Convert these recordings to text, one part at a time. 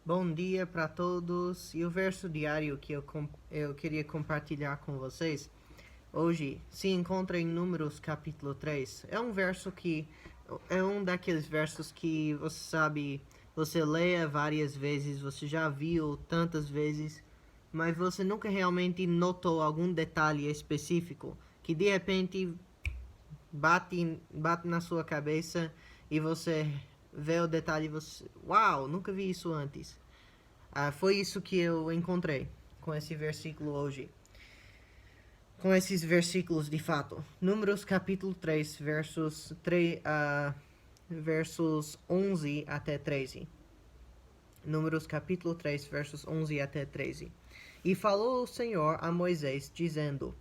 Bom dia para todos. E o verso diário que eu queria compartilhar com vocês hoje se encontra em Números capítulo 3. É um verso que é um daqueles versos que você sabe, você lê várias vezes, você já viu tantas vezes, mas você nunca realmente notou algum detalhe específico que de repente bate na sua cabeça e você vê o detalhe e você, uau, nunca vi isso antes. Foi isso que eu encontrei com esse versículo hoje. Com esses versículos de fato. Números capítulo 3, versos 11 até 13. Números capítulo 3, versos 11 até 13. E falou o Senhor a Moisés, dizendo: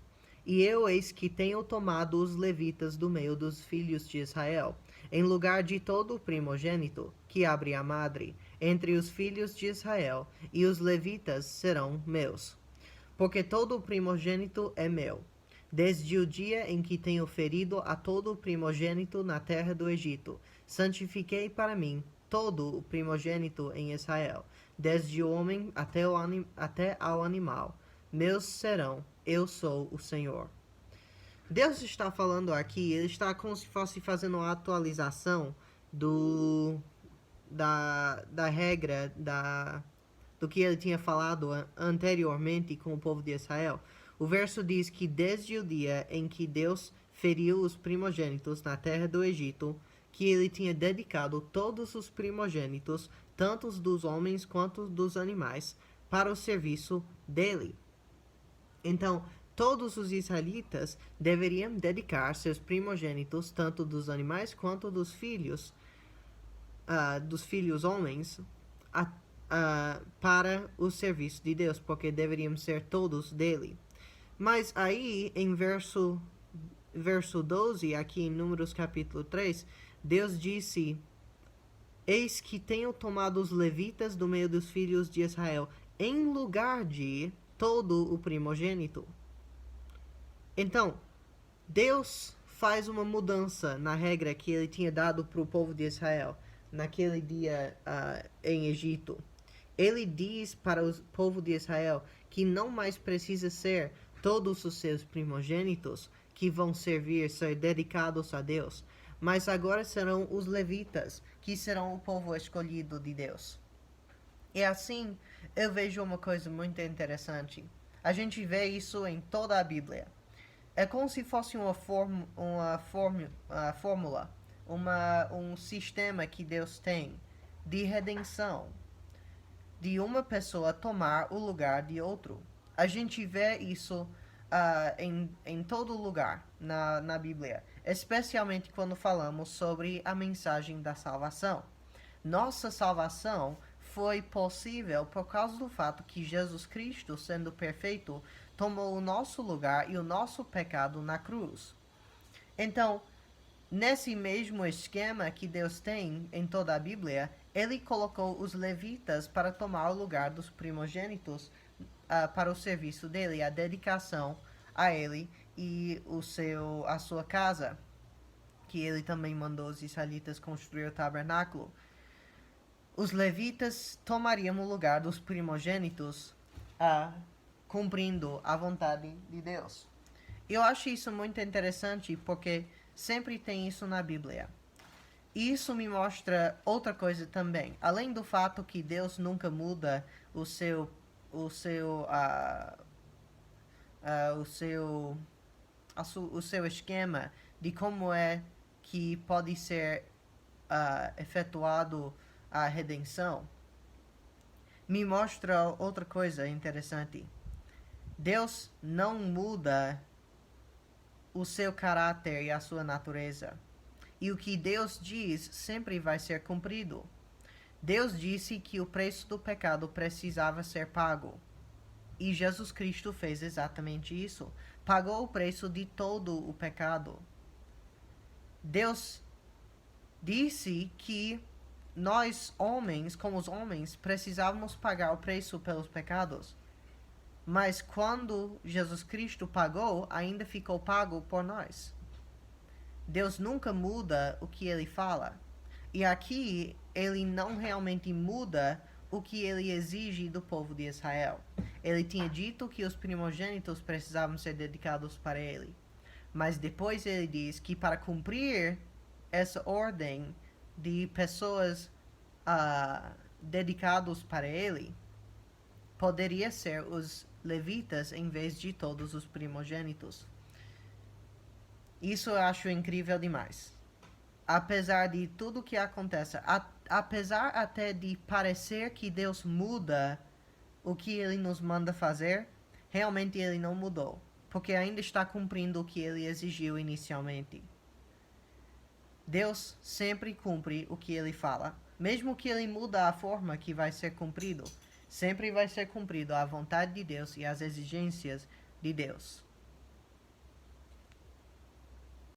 E eu eis que tenho tomado os levitas do meio dos filhos de Israel, em lugar de todo o primogênito que abre a madre, entre os filhos de Israel, e os levitas serão meus. Porque todo o primogênito é meu, desde o dia em que tenho ferido a todo o primogênito na terra do Egito. Santifiquei para mim todo o primogênito em Israel, desde o homem até ao animal. Meus serão, eu sou o Senhor. Deus está falando aqui, ele está como se fosse fazendo uma atualização do da regra do que ele tinha falado anteriormente com o povo de Israel. O verso diz que desde o dia em que Deus feriu os primogênitos na terra do Egito, que ele tinha dedicado todos os primogênitos, tanto dos homens quanto dos animais, para o serviço dele. Então, todos os israelitas deveriam dedicar seus primogênitos, tanto dos animais quanto dos filhos homens, a, para o serviço de Deus, porque deveriam ser todos dele. Mas aí, em verso 12, aqui em Números capítulo 3, Deus disse: Eis que tenho tomado os levitas do meio dos filhos de Israel, em lugar de todo o primogênito. Então, Deus faz uma mudança na regra que ele tinha dado para o povo de Israel naquele dia em Egito. Ele diz para o povo de Israel que não mais precisa ser todos os seus primogênitos que vão ser dedicados a Deus, mas agora serão os levitas, que serão o povo escolhido de Deus. E assim, eu vejo uma coisa muito interessante. A gente vê isso em toda a Bíblia. É como se fosse uma fórmula, um sistema que Deus tem de redenção, de uma pessoa tomar o lugar de outro. A gente vê isso em todo lugar na Bíblia, especialmente quando falamos sobre a mensagem da salvação. Nossa salvação foi possível por causa do fato que Jesus Cristo, sendo perfeito, tomou o nosso lugar e o nosso pecado na cruz. Então, nesse mesmo esquema que Deus tem em toda a Bíblia, ele colocou os levitas para tomar o lugar dos primogênitos para o serviço dele, a dedicação a ele e a sua casa, que ele também mandou os israelitas construir o tabernáculo. Os levitas tomariam o lugar dos primogênitos, cumprindo a vontade de Deus. Eu acho isso muito interessante porque sempre tem isso na Bíblia. E isso me mostra outra coisa também. Além do fato que Deus nunca muda o seu o seu o seu o seu esquema de como é que pode ser efetuado a redenção, me mostra outra coisa interessante. Deus não muda o seu caráter e a sua natureza. E o que Deus diz sempre vai ser cumprido. Deus disse que o preço do pecado precisava ser pago. E Jesus Cristo fez exatamente isso. Pagou o preço de todo o pecado. Deus disse que nós, homens, como os homens, precisávamos pagar o preço pelos pecados. Mas quando Jesus Cristo pagou, ainda ficou pago por nós. Deus nunca muda o que ele fala. E aqui ele não realmente muda o que ele exige do povo de Israel. Ele tinha dito que os primogênitos precisavam ser dedicados para ele. Mas depois ele diz que para cumprir essa ordem de pessoas dedicados para ele, poderia ser os levitas em vez de todos os primogênitos. Isso eu acho incrível demais. Apesar de tudo que acontece, apesar até de parecer que Deus muda o que ele nos manda fazer, realmente ele não mudou, porque ainda está cumprindo o que ele exigiu inicialmente. Deus sempre cumpre o que ele fala, mesmo que ele muda a forma que vai ser cumprido, sempre vai ser cumprido a vontade de Deus e as exigências de Deus.